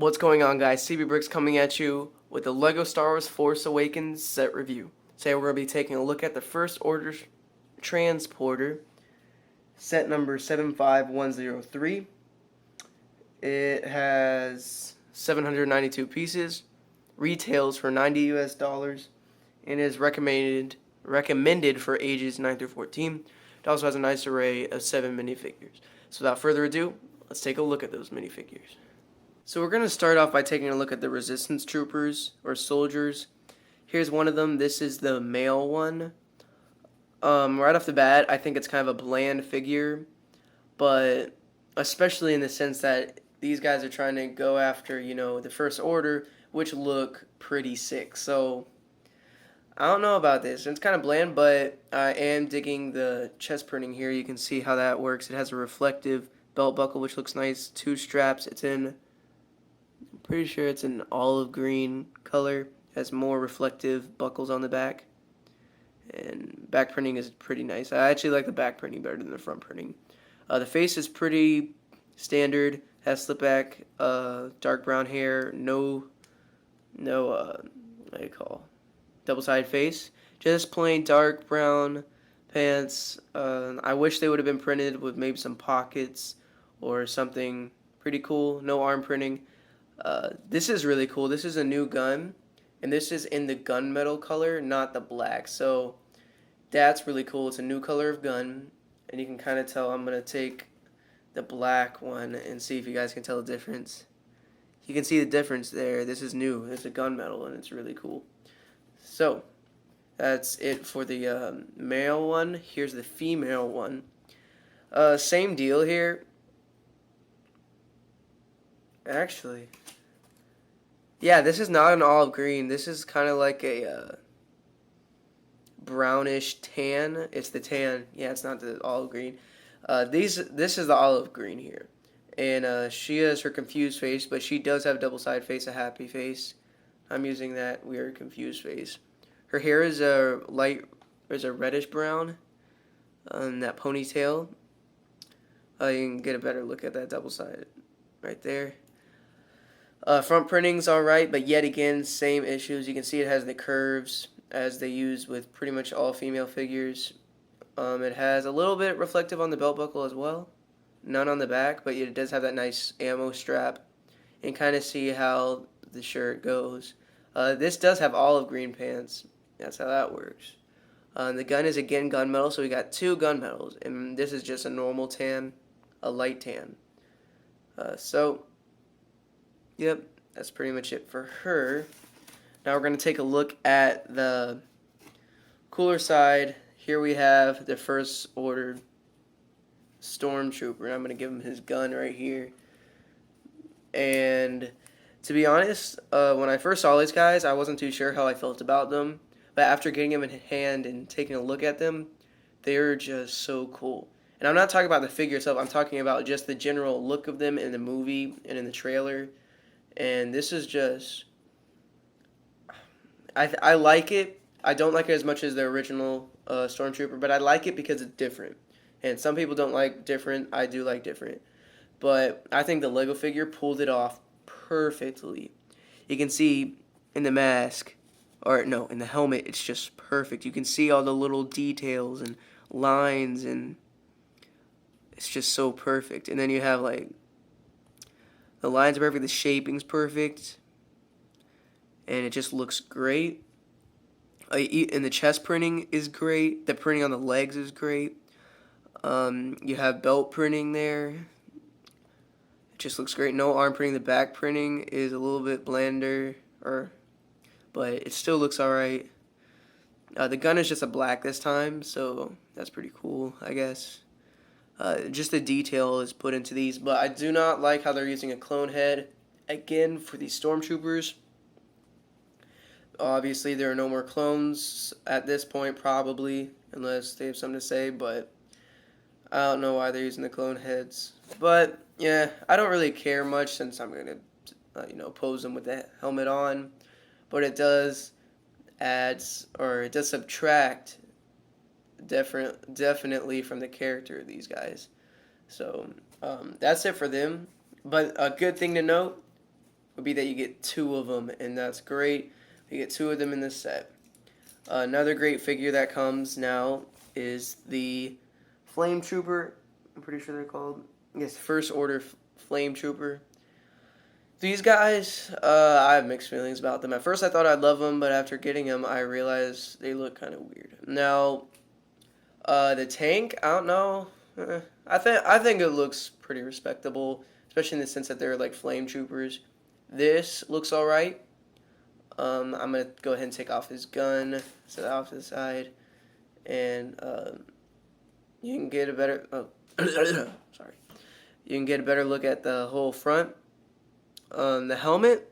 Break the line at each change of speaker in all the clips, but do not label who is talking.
What's going on, guys? CB Bricks coming at you with the LEGO Star Wars Force Awakens set review. Today we're going to be taking a look at the First Order Transporter, set number 75103. It has 792 pieces, retails for $90 US, and is recommended for ages 9 through 14. It also has a nice array of 7 minifigures. So without further ado, let's take a look at those minifigures. So we're going to start off by taking a look at the Resistance Troopers, or soldiers. Here's one of them. This is the male one. Right off the bat, I think it's kind of a bland figure, but especially in the sense that these guys are trying to go after, the First Order, which look pretty sick. So I don't know about this. It's kind of bland, but I am digging the chest printing here. You can see how that works. It has a reflective belt buckle, which looks nice. 2 straps. Pretty sure it's an olive green color. Has more reflective buckles on the back. And back printing is pretty nice. I actually like the back printing better than the front printing. The face is pretty standard. Has slip back, dark brown hair, no what do you call, double-sided face. Just plain dark brown pants. I wish they would have been printed with maybe some pockets or something pretty cool. No arm printing. This is really cool. This is a new gun, and this is in the gunmetal color, not the black. So that's really cool. It's a new color of gun, and you can kind of tell. I'm going to take the black one and see if you guys can tell the difference. You can see the difference there. This is new. It's a gunmetal, and it's really cool. So that's it for the male one. Here's the female one. Same deal here. Actually, yeah, this is not an olive green. This is kind of like a brownish tan. It's the tan. Yeah, it's not the olive green. This is the olive green here. And she has her confused face, but she does have double-sided face, a happy face. I'm using that weird confused face. Her hair is a reddish brown. That ponytail. You can get a better look at that double-sided right there. Front printing's alright, but yet again, same issues. You can see it has the curves as they use with pretty much all female figures. It has a little bit reflective on the belt buckle as well. None on the back, but it does have that nice ammo strap. And kind of see how the shirt goes. This does have olive green pants. That's how that works. The gun is again gunmetal, so we got 2 gunmetals. And this is just a normal tan, a light tan. Yep, that's pretty much it for her. Now we're going to take a look at the cooler side. Here we have the First Order Stormtrooper. I'm going to give him his gun right here. And to be honest, when I first saw these guys, I wasn't too sure how I felt about them. But after getting them in hand and taking a look at them, they're just so cool. And I'm not talking about the figure itself. I'm talking about just the general look of them in the movie and in the trailer. And this is just, I like it. I don't like it as much as the original Stormtrooper, but I like it because it's different. And some people don't like different. I do like different. But I think the Lego figure pulled it off perfectly. You can see in the mask, or no, in the helmet, it's just perfect. You can see all the little details and lines, and it's just so perfect. And then you have like, the lines are perfect, the shaping's perfect, and it just looks great. And the chest printing is great. The printing on the legs is great. You have belt printing there. It just looks great. No arm printing. The back printing is a little bit blander, but it still looks alright. The gun is just a black this time, so that's pretty cool, I guess. Just the detail is put into these, but I do not like how they're using a clone head again for these stormtroopers. Obviously, there are no more clones at this point, probably, unless they have something to say, but I don't know why they're using the clone heads. But yeah, I don't really care much since I'm gonna, pose them with the helmet on. But it does subtract definitely from the character of these guys. So that's it for them. But a good thing to note, would be that you get 2 of them, and that's great. You get 2 of them in this set. Another great figure that comes now is the Flame Trooper. I'm pretty sure they're called. Yes, First Order Flame Trooper. These guys, I have mixed feelings about them. At first, I thought I'd love them, but after getting them, I realized they look kind of weird. Now, the tank, I don't know. I think it looks pretty respectable, especially in the sense that they're like flame troopers. This looks all right. I'm gonna go ahead and take off his gun, set it off to the side, and you can get a better. Oh, sorry. You can get a better look at the whole front. The helmet,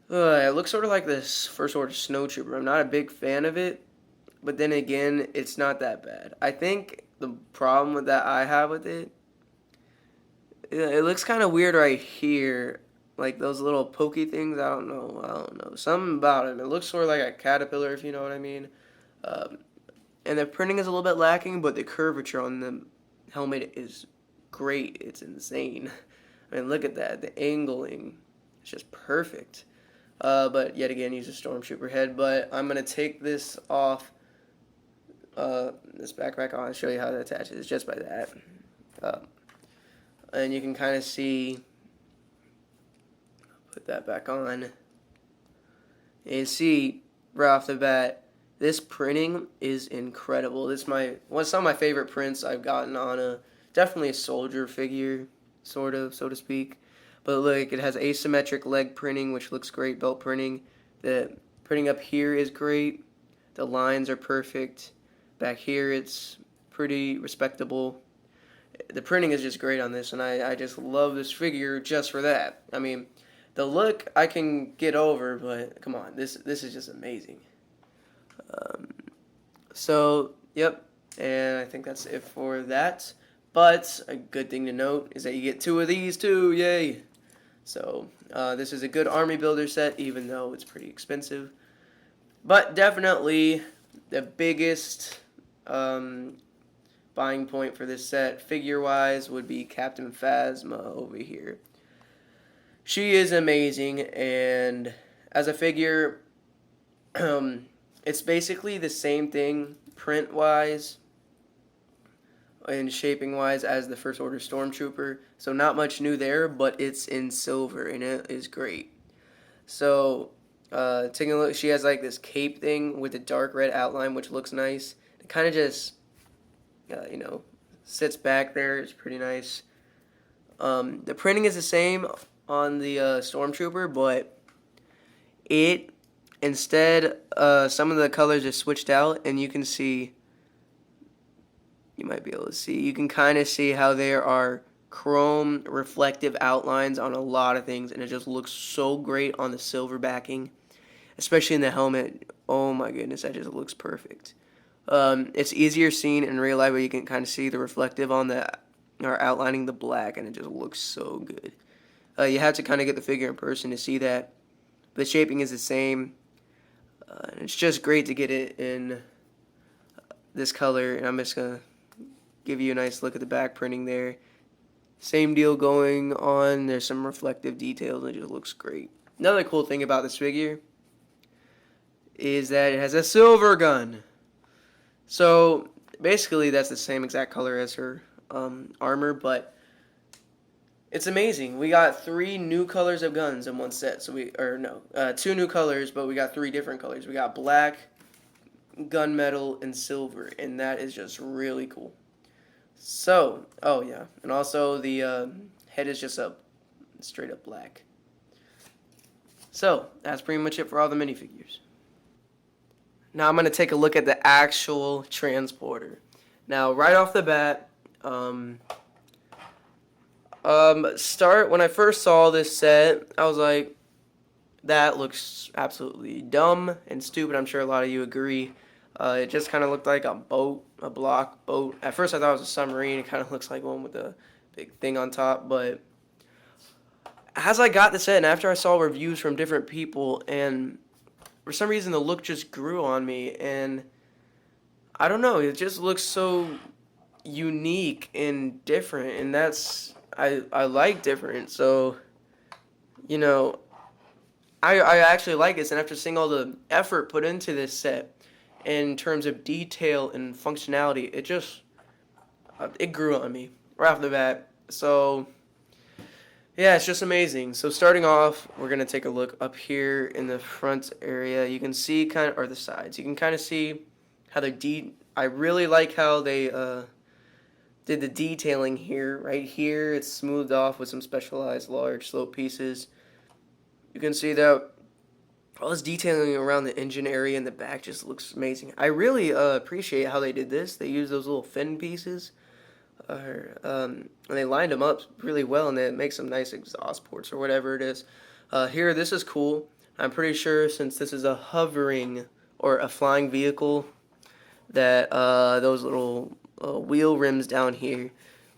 it looks sort of like this First Order Snowtrooper. I'm not a big fan of it, but then again, it's not that bad. I think the problem that I have with it looks kind of weird right here. Like those little pokey things, I don't know. Something about it. It looks sort of like a caterpillar, if you know what I mean. And the printing is a little bit lacking, but the curvature on the helmet is great. It's insane. I mean, look at that. The angling is just perfect. But yet again, use a Stormtrooper head. But I'm going to take this off, this backpack on, and show you how it attaches just by that. And you can kind of see, put that back on. And you see, right off the bat, this printing is incredible. This is some of my favorite prints I've gotten on definitely a soldier figure, sort of, so to speak. But look, it has asymmetric leg printing, which looks great, belt printing. The printing up here is great. The lines are perfect. Back here, it's pretty respectable. The printing is just great on this, and I just love this figure just for that. I mean, the look I can get over, but come on, this is just amazing. So, yep, and I think that's it for that. But a good thing to note is that you get 2 of these too, yay! So, this is a good army builder set, even though it's pretty expensive. But definitely the biggest buying point for this set, figure-wise, would be Captain Phasma over here. She is amazing, and as a figure, it's basically the same thing print-wise and shaping-wise as the First Order Stormtrooper. So not much new there, but it's in silver, and it is great. So, taking a look, she has like this cape thing with a dark red outline, which looks nice. It kind of just, sits back there. It's pretty nice. The printing is the same on the Stormtrooper, but instead, some of the colors are switched out, and you can see, you might be able to see, you can kind of see how there are chrome reflective outlines on a lot of things, and it just looks so great on the silver backing, especially in the helmet. Oh my goodness, that just looks perfect. It's easier seen in real life, but you can kind of see the reflective on or outlining the black, and it just looks so good. You have to kind of get the figure in person to see that. The shaping is the same. It's just great to get it in this color, and I'm just going to give you a nice look at the back printing there. Same deal going on. There's some reflective details, and it just looks great. Another cool thing about this figure is that it has a silver gun. So basically that's the same exact color as her armor, but it's amazing. We got 3 new colors of guns in one set. So 2 new colors, but we got 3 different colors. We got black, gunmetal, and silver, and that is just really cool. So, oh yeah, and also the head is just straight up black. So that's pretty much it for all the minifigures. Now I'm going to take a look at the actual transporter. Now, right off the bat, when I first saw this set, I was like, that looks absolutely dumb and stupid. I'm sure a lot of you agree. It just kind of looked like a boat, a block boat. At first I thought it was a submarine. It kind of looks like one with a big thing on top. But as I got the set, and after I saw reviews from different people, and for some reason the look just grew on me, and I don't know, it just looks so unique and different, and I like different. So you know, I actually like this, and after seeing all the effort put into this set in terms of detail and functionality, it grew on me right off the bat. So yeah, it's just amazing. So starting off, we're gonna take a look up here in the front area. You can see kind of, or the sides. You can kind of see how I really like how they did the detailing here. Right here, it's smoothed off with some specialized large slope pieces. You can see that all this detailing around the engine area in the back just looks amazing. I really appreciate how they did this. They used those little fin pieces, and they lined them up really well, and it makes some nice exhaust ports or whatever it is. Here, this is cool. I'm pretty sure since this is a hovering or a flying vehicle, that those little wheel rims down here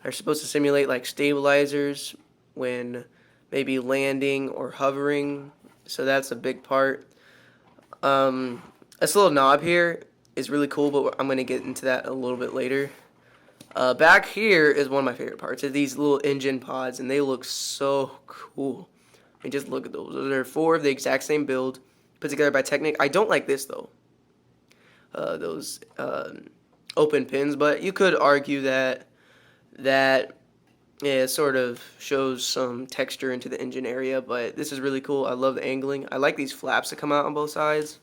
are supposed to simulate like stabilizers when maybe landing or hovering. So that's a big part. This little knob here is really cool, but I'm going to get into that a little bit later. Back here is one of my favorite parts, is these little engine pods, and they look so cool. And just look at those. Those are 4 of the exact same build, put together by Technic. I don't like this, though. Those open pins, but you could argue that yeah, it sort of shows some texture into the engine area, but this is really cool. I love the angling. I like these flaps that come out on both sides.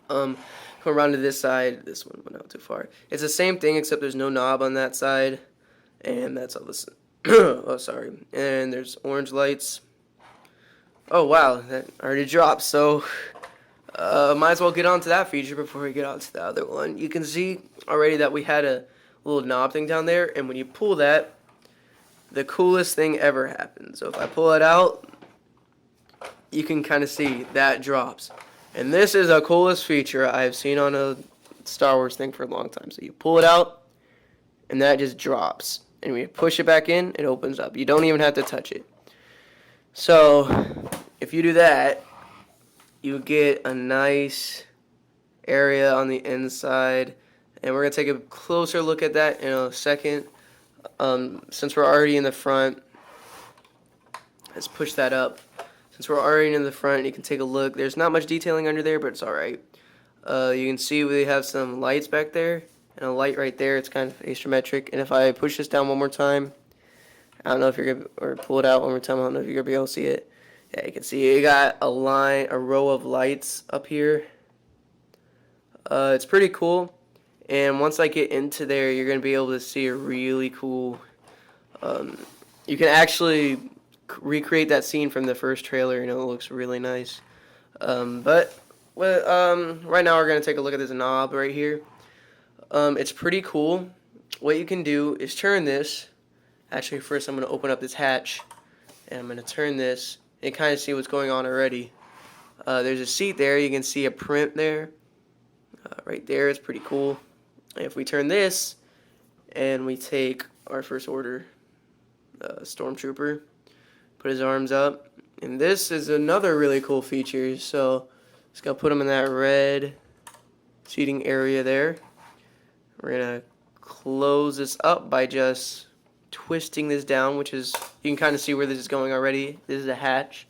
Come around to this side. This one went out too far. It's the same thing, except there's no knob on that side, and that's all this. Oh, sorry. And there's orange lights. Oh, wow, that already dropped, so might as well get onto that feature before we get onto the other one. You can see already that we had a little knob thing down there, and when you pull that, the coolest thing ever happens. So if I pull it out, you can kind of see that drops. And this is the coolest feature I've seen on a Star Wars thing for a long time. So you pull it out, and that just drops. And when you push it back in, it opens up. You don't even have to touch it. So if you do that, you get a nice area on the inside. And we're going to take a closer look at that in a second. Since we're already in the front, let's push that up. Since we're already in the front, you can take a look. There's not much detailing under there, but it's alright. You can see we have some lights back there, and a light right there. It's kind of asymmetric. And if I push this down one more time, I don't know if you're going to, or pull it out one more time, I don't know if you're going to be able to see it. Yeah, you can see you got a row of lights up here. It's pretty cool. And once I get into there, you're going to be able to see a really cool, you can actually recreate that scene from the first trailer, and it looks really nice. But right now we're going to take a look at this knob right here. It's pretty cool. What you can do is turn this. Actually, first I'm going to open up this hatch, and I'm going to turn this and kind of see what's going on already. There's a seat there. You can see a print there. Right there, it's pretty cool. If we turn this and we take our first order stormtrooper, put his arms up, and this is another really cool feature. So just gonna put him in that red seating area there. We're gonna close this up by just twisting this down, which is, you can kind of see where this is going already. This is a hatch.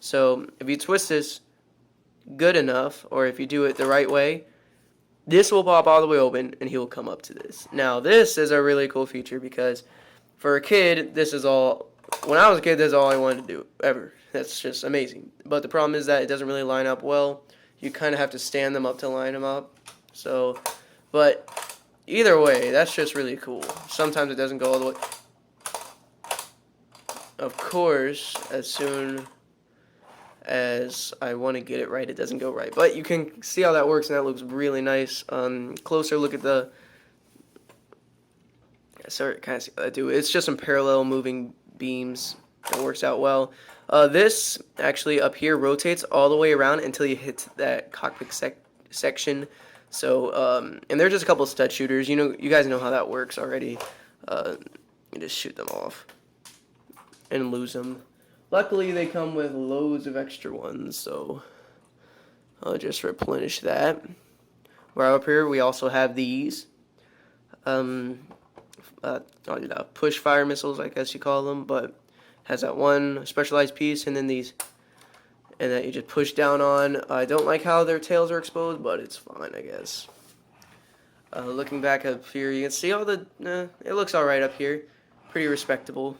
So if you twist this good enough, or if you do it the right way, this will pop all the way open, and he will come up to this. Now, this is a really cool feature because for a kid, when I was a kid, this is all I wanted to do, ever. That's just amazing. But the problem is that it doesn't really line up well. You kind of have to stand them up to line them up. So, but either way, that's just really cool. Sometimes it doesn't go all the way. Of course, as soon as I want to get it right, it doesn't go right. But you can see how that works, and that looks really nice. Closer look at the... Sorry, kind of see how that do. It's just some parallel moving beams. It works out well. This actually up here rotates all the way around until you hit that cockpit section. So, and there's just a couple of stud shooters. You guys know how that works already. You just shoot them off and lose them. Luckily, they come with loads of extra ones, so I'll just replenish that. Right up here, we also have these push fire missiles, I guess you call them, but Has that one specialized piece, and then these, and that you just push down on. I don't like how their tails are exposed, but it's fine, I guess. Looking back up here, you can see all the, it looks alright up here. Pretty respectable.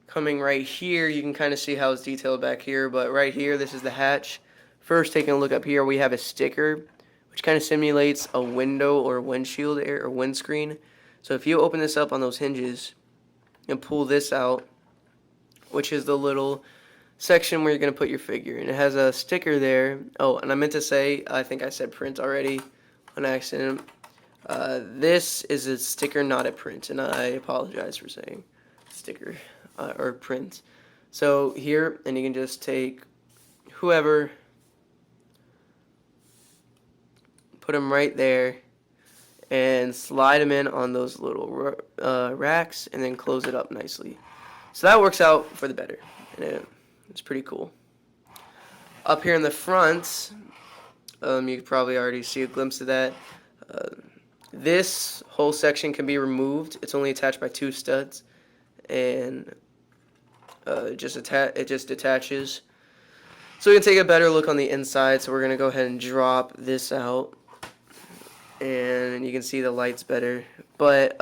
Coming right here, you can kind of see how it's detailed back here, but right here, this is the hatch. First, taking a look up here, we have a sticker, which kind of simulates a window or windshield or windscreen. So if you open this up on those hinges and pull this out, which is the little section where you're going to put your figure, and it has a sticker there. Oh, and I meant to say, I think I said print already on accident. This is a sticker, not a print, and I apologize for saying sticker or print. So here, and you can just take whoever, put them right there, and slide them in on those little racks, and then close it up nicely. So that works out for the better, and it's pretty cool. Up here in the front, you can probably already see a glimpse of that. This whole section can be removed. It's only attached by 2 studs, and it just detaches. So we can take a better look on the inside. So we're gonna go ahead and drop this out, and you can see the lights better. But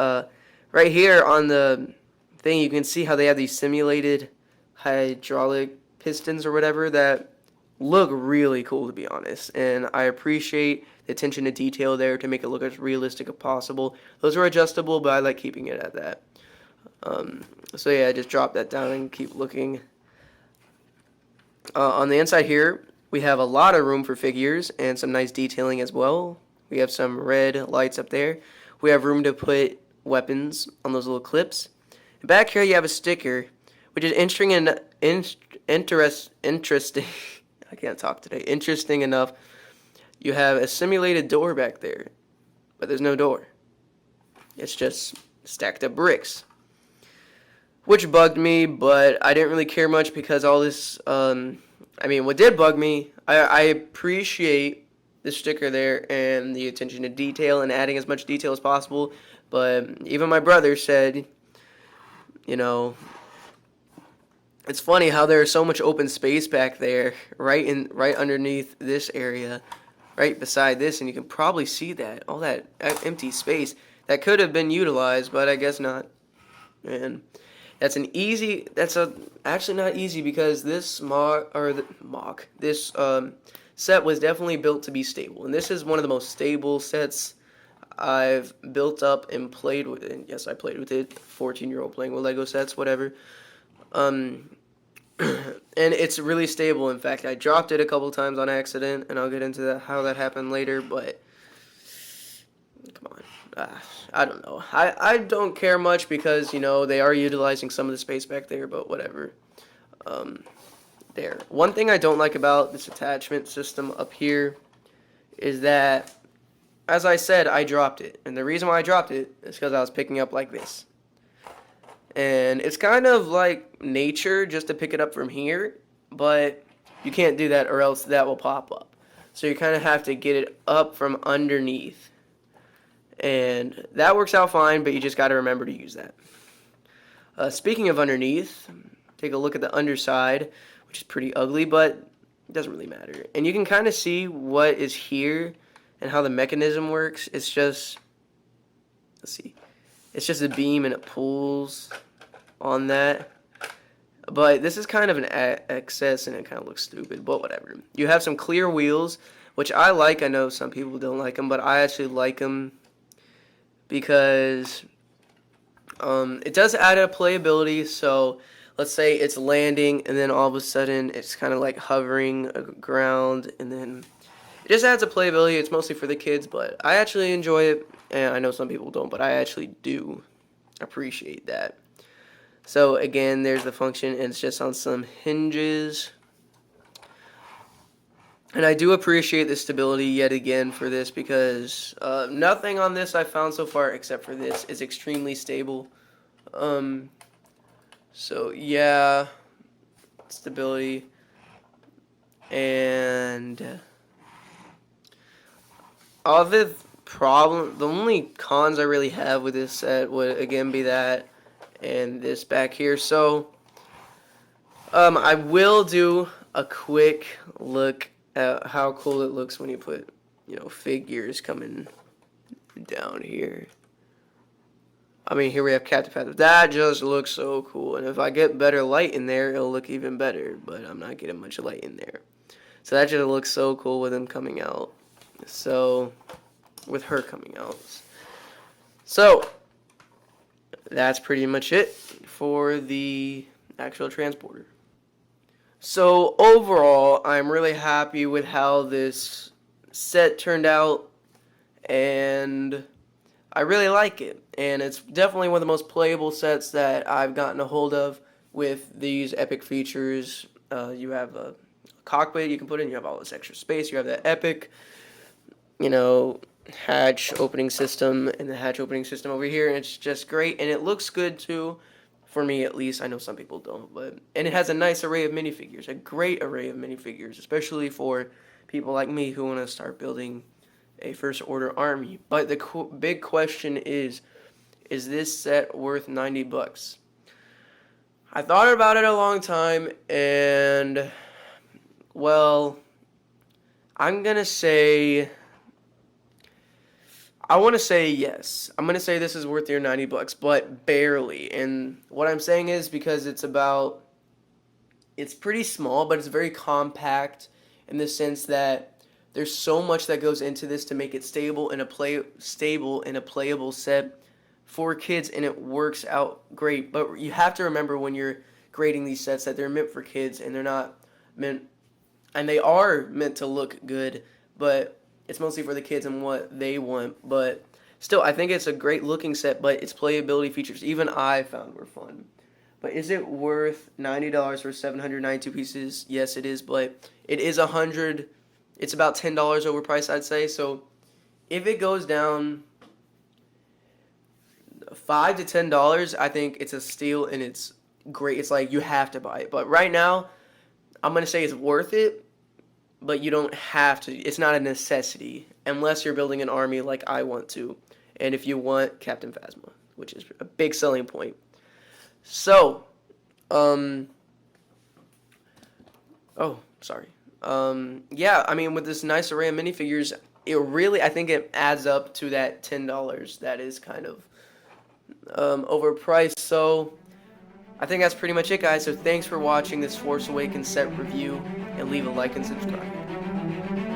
right here on the thing, you can see how they have these simulated hydraulic pistons or whatever that look really cool, to be honest. And I appreciate the attention to detail there to make it look as realistic as possible. Those are adjustable, but I like keeping it at that. So yeah, just drop that down and keep looking. On the inside here, we have a lot of room for figures and some nice detailing as well. We have some red lights up there. We have room to put weapons on those little clips. And back here you have a sticker, which is interesting and interesting. I can't talk today. Interesting enough, you have a simulated door back there, but there's no door. It's just stacked up bricks, which bugged me, but I didn't really care much because all this, I mean, what did bug me, I appreciate the sticker there and the attention to detail and adding as much detail as possible, but even my brother said, you know, it's funny how there's so much open space back there, right underneath this area, right beside this, and you can probably see that, all that empty space that could have been utilized, but I guess not. And that's actually not easy, because this set was definitely built to be stable, and this is one of the most stable sets I've built up and played with it. Yes, I played with it. 14-year-old playing with Lego sets, whatever. And it's really stable. In fact, I dropped it a couple times on accident, and I'll get into how that happened later, but come on. I don't know. I don't care much because, you know, they are utilizing some of the space back there, but whatever. There. One thing I don't like about this attachment system up here is that, as I said, I dropped it. And the reason why I dropped it is because I was picking up like this. And it's kind of like nature just to pick it up from here, but you can't do that or else that will pop up. So you kind of have to get it up from underneath. And that works out fine, but you just got to remember to use that. Speaking of underneath, take a look at the underside, which is pretty ugly, but it doesn't really matter. And you can kind of see what is here and how the mechanism works. It's just, let's see, it's just a beam and it pulls on that. But this is kind of an excess and it kind of looks stupid, but whatever. You have some clear wheels, which I like. I know some people don't like them, but I actually like them because it does add a playability. So let's say it's landing and then all of a sudden it's kind of like hovering ground, and then it just adds a playability. It's mostly for the kids, but I actually enjoy it, and I know some people don't, but I actually do appreciate that. So again, there's the function, and it's just on some hinges. And I do appreciate the stability yet again for this, because nothing on this I've found so far except for this is extremely stable. So yeah, stability. And the only cons I really have with this set would again be that and this back here. So I will do a quick look at how cool it looks when you put, figures coming down here. I mean, here we have Captain Phasma. That just looks so cool. And if I get better light in there, it'll look even better. But I'm not getting much light in there. So that just looks so cool with him coming out. So, with her coming out. So, that's pretty much it for the actual transporter. So, overall, I'm really happy with how this set turned out. And I really like it, and it's definitely one of the most playable sets that I've gotten a hold of with these epic features. You have a cockpit you can put in, you have all this extra space, you have that epic, hatch opening system, and the hatch opening system over here, and it's just great, and it looks good too, for me at least. I know some people don't, and it has a nice array of minifigures, a great array of minifigures, especially for people like me who want to start building a first order army. But the big question is this set worth $90? I thought about it a long time, and well, I'm gonna say, I want to say yes. I'm gonna say this is worth your $90, but barely. And what I'm saying is because it's pretty small, but it's very compact in the sense that there's so much that goes into this to make it stable in a playable set for kids, and it works out great. But you have to remember when you're grading these sets that they're meant for kids, and they're not meant, and they are meant to look good, but it's mostly for the kids and what they want. But still, I think it's a great looking set, but its playability features, even I found were fun. But is it worth $90 for 792 pieces? Yes, it is, but it is it's about $10 overpriced, I'd say. So if it goes down $5 to $10, I think it's a steal, and it's great. It's like you have to buy it. But right now, I'm going to say it's worth it, but you don't have to. It's not a necessity unless you're building an army like I want to, and if you want Captain Phasma, which is a big selling point. So, yeah, I mean, with this nice array of minifigures, I think it adds up to that $10 that is kind of overpriced. So I think that's pretty much it, guys. So thanks for watching this Force Awakens set review, and leave a like and subscribe.